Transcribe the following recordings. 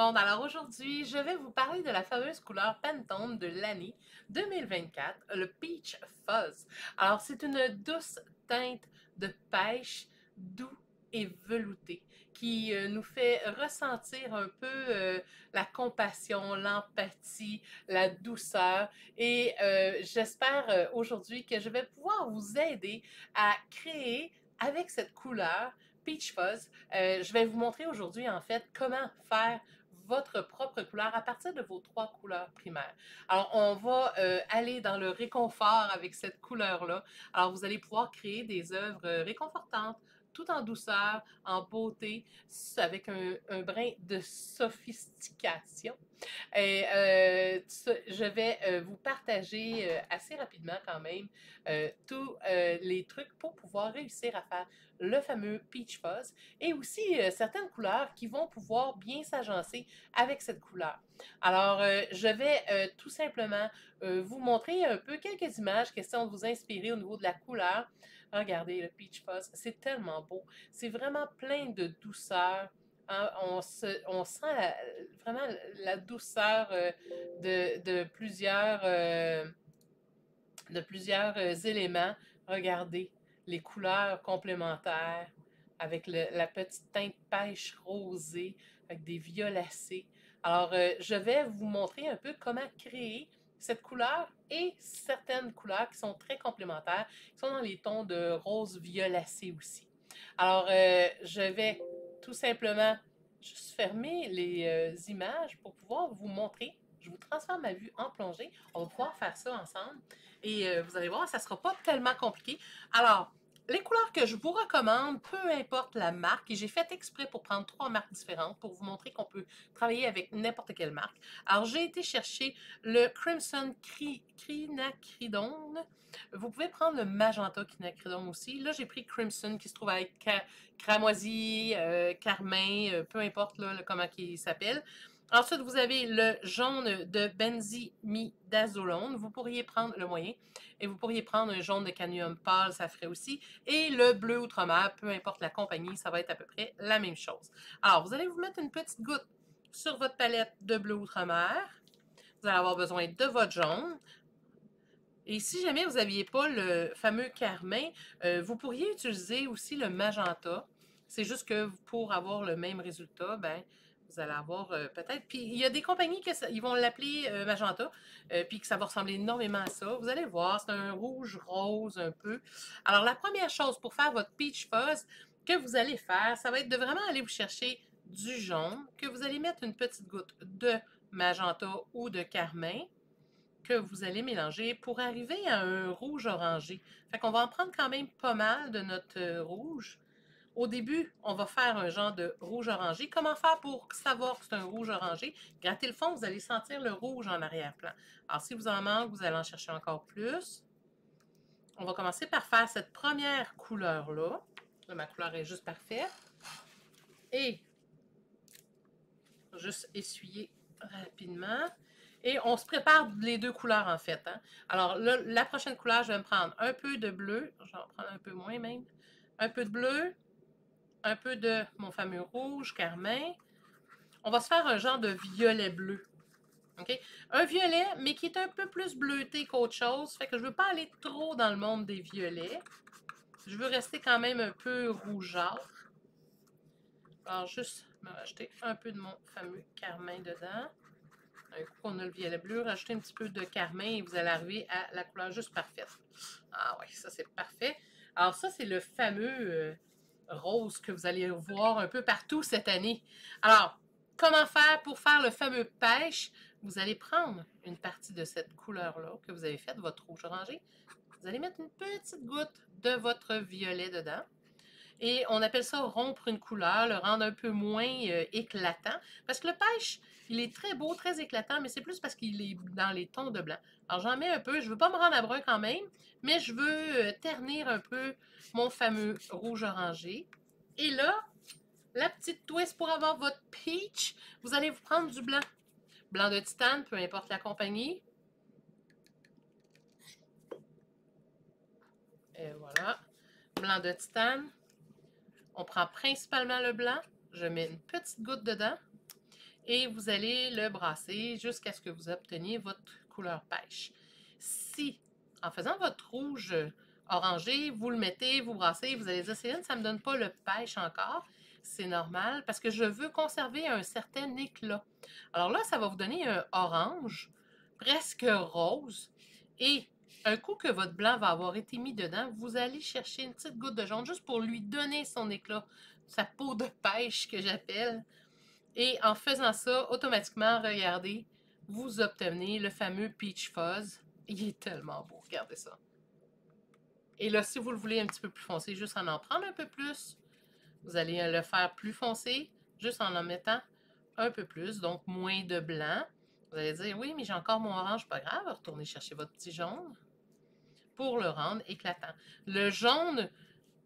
monde. Alors aujourd'hui, je vais vous parler de la fameuse couleur Pantone de l'année 2024, le Peach Fuzz. Alors c'est une douce teinte de pêche, doux et velouté qui nous fait ressentir un peu la compassion, l'empathie, la douceur et j'espère aujourd'hui que je vais pouvoir vous aider à créer avec cette couleur Peach Fuzz. Je vais vous montrer aujourd'hui, en fait, comment faire votre propre couleur à partir de vos 3 couleurs primaires. Alors, on va aller dans le réconfort avec cette couleur-là. Alors, vous allez pouvoir créer des œuvres réconfortantes, tout en douceur, en beauté, avec un brin de sophistication. Et je vais vous partager assez rapidement quand même tous les trucs pour pouvoir réussir à faire le fameux Peach Fuzz et aussi certaines couleurs qui vont pouvoir bien s'agencer avec cette couleur. Alors, je vais tout simplement vous montrer un peu quelques images, question de vous inspirer au niveau de la couleur. Regardez le Peach Fuzz, c'est tellement beau. C'est vraiment plein de douceur. Hein, on sent vraiment la douceur de plusieurs éléments. Regardez les couleurs complémentaires avec la petite teinte pêche rosée, avec des violacés. Alors, je vais vous montrer un peu comment créer cette couleur et certaines couleurs qui sont très complémentaires, qui sont dans les tons de rose violacé aussi. Alors, je vais tout simplement juste fermer les images pour pouvoir vous montrer. Je vous transforme ma vue en plongée. On va pouvoir faire ça ensemble. Et vous allez voir, ça ne sera pas tellement compliqué. Alors, les couleurs que je vous recommande, peu importe la marque, et j'ai fait exprès pour prendre 3 marques différentes pour vous montrer qu'on peut travailler avec n'importe quelle marque. Alors, j'ai été chercher le Crimson Quinacridone. Vous pouvez prendre le Magenta Quinacridone aussi. Là, j'ai pris Crimson qui se trouve avec cramoisi, carmin, peu importe là, comment il s'appelle. Ensuite, vous avez le jaune de benzimidazolone. Vous pourriez prendre le moyen. Et vous pourriez prendre un jaune de cadmium pâle, ça ferait aussi. Et le bleu outre-mer, peu importe la compagnie, ça va être à peu près la même chose. Alors, vous allez vous mettre une petite goutte sur votre palette de bleu outre-mer. Vous allez avoir besoin de votre jaune. Et si jamais vous n'aviez pas le fameux carmin, vous pourriez utiliser aussi le magenta. C'est juste que pour avoir le même résultat, ben, vous allez avoir peut-être. Puis il y a des compagnies qui ils vont l'appeler magenta, puis que ça va ressembler énormément à ça. Vous allez voir, c'est un rouge rose un peu. Alors la première chose pour faire votre Peach Fuzz que vous allez faire, ça va être de vraiment aller vous chercher du jaune, que vous allez mettre une petite goutte de magenta ou de carmin que vous allez mélanger pour arriver à un rouge orangé. Fait qu'on va en prendre quand même pas mal de notre rouge. Au début, on va faire un genre de rouge orangé. Comment faire pour savoir que c'est un rouge orangé? Grattez le fond, vous allez sentir le rouge en arrière-plan. Alors, si vous en manque, vous allez en chercher encore plus. On va commencer par faire cette première couleur-là. Là, ma couleur est juste parfaite. Et juste essuyer rapidement. Et on se prépare les 2 couleurs en fait. Hein? Alors là, la prochaine couleur, je vais me prendre un peu de bleu. Je vais en prendre un peu moins même. Un peu de bleu. Un peu de mon fameux rouge carmin. On va se faire un genre de violet bleu. OK? Un violet, mais qui est un peu plus bleuté qu'autre chose. Fait que je ne veux pas aller trop dans le monde des violets. Je veux rester quand même un peu rougeâtre. Alors, juste me rajouter un peu de mon fameux carmin dedans. Un coup qu'on a le violet bleu, rajoutez un petit peu de carmin et vous allez arriver à la couleur juste parfaite. Ah ouais, ça c'est parfait. Alors ça, c'est le fameux rose que vous allez voir un peu partout cette année. Alors, comment faire pour faire le fameux pêche? Vous allez prendre une partie de cette couleur-là que vous avez faite, votre rouge orangé. Vous allez mettre une petite goutte de votre violet dedans. Et on appelle ça rompre une couleur, le rendre un peu moins éclatant. Parce que le pêche, il est très beau, très éclatant, mais c'est plus parce qu'il est dans les tons de blanc. Alors j'en mets un peu, je ne veux pas me rendre à brun quand même, mais je veux ternir un peu mon fameux rouge orangé. Et là, la petite twist pour avoir votre peach, vous allez vous prendre du blanc. Blanc de titane, peu importe la compagnie. Et voilà. Blanc de titane. On prend principalement le blanc. Je mets une petite goutte dedans. et vous allez le brasser jusqu'à ce que vous obteniez votre couleur pêche. Si, en faisant votre rouge orangé, vous le mettez, vous brassez, vous allez dire, Céline, ça ne me donne pas le pêche encore. C'est normal parce que je veux conserver un certain éclat. Alors là, ça va vous donner un orange presque rose et un coup que votre blanc va avoir été mis dedans, vous allez chercher une petite goutte de jaune juste pour lui donner son éclat, sa peau de pêche que j'appelle. Et en faisant ça, automatiquement, regardez, vous obtenez le fameux Peach Fuzz. Il est tellement beau, regardez ça. Et là, si vous le voulez un petit peu plus foncé, juste en prendre un peu plus, vous allez le faire plus foncé, juste en mettant un peu plus, donc moins de blanc. Vous allez dire, oui, mais j'ai encore mon orange, pas grave, retournez chercher votre petit jaune pour le rendre éclatant. Le jaune,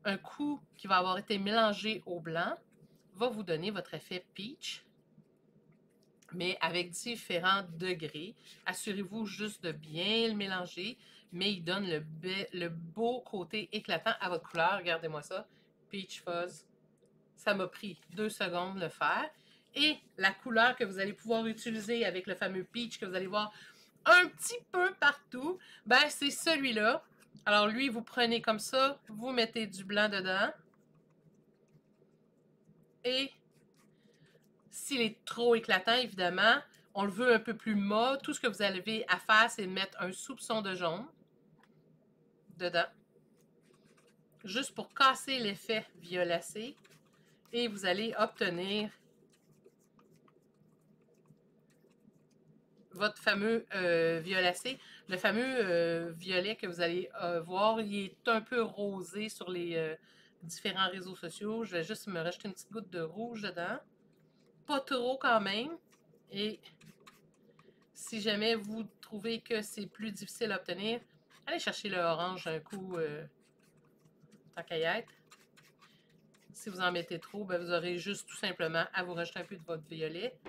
un coup qui va avoir été mélangé au blanc, va vous donner votre effet peach, mais avec différents degrés. Assurez-vous juste de bien le mélanger, mais il donne le beau côté éclatant à votre couleur. Regardez-moi ça, Peach Fuzz. Ça m'a pris 2 secondes de le faire. Et la couleur que vous allez pouvoir utiliser avec le fameux peach que vous allez voir un petit peu partout, ben c'est celui-là. Alors lui, vous prenez comme ça, vous mettez du blanc dedans. Et s'il est trop éclatant, évidemment, on le veut un peu plus mat. Tout ce que vous avez à faire, c'est de mettre un soupçon de jaune dedans, juste pour casser l'effet violacé. Et vous allez obtenir votre fameux violacé. Le fameux violet que vous allez voir, il est un peu rosé sur les différents réseaux sociaux. Je vais juste me rajouter une petite goutte de rouge dedans. Pas trop quand même. Et si jamais vous trouvez que c'est plus difficile à obtenir, allez chercher le orange un coup tant qu'à y être. Si vous en mettez trop, ben vous aurez juste tout simplement à vous rajouter un peu de votre violet.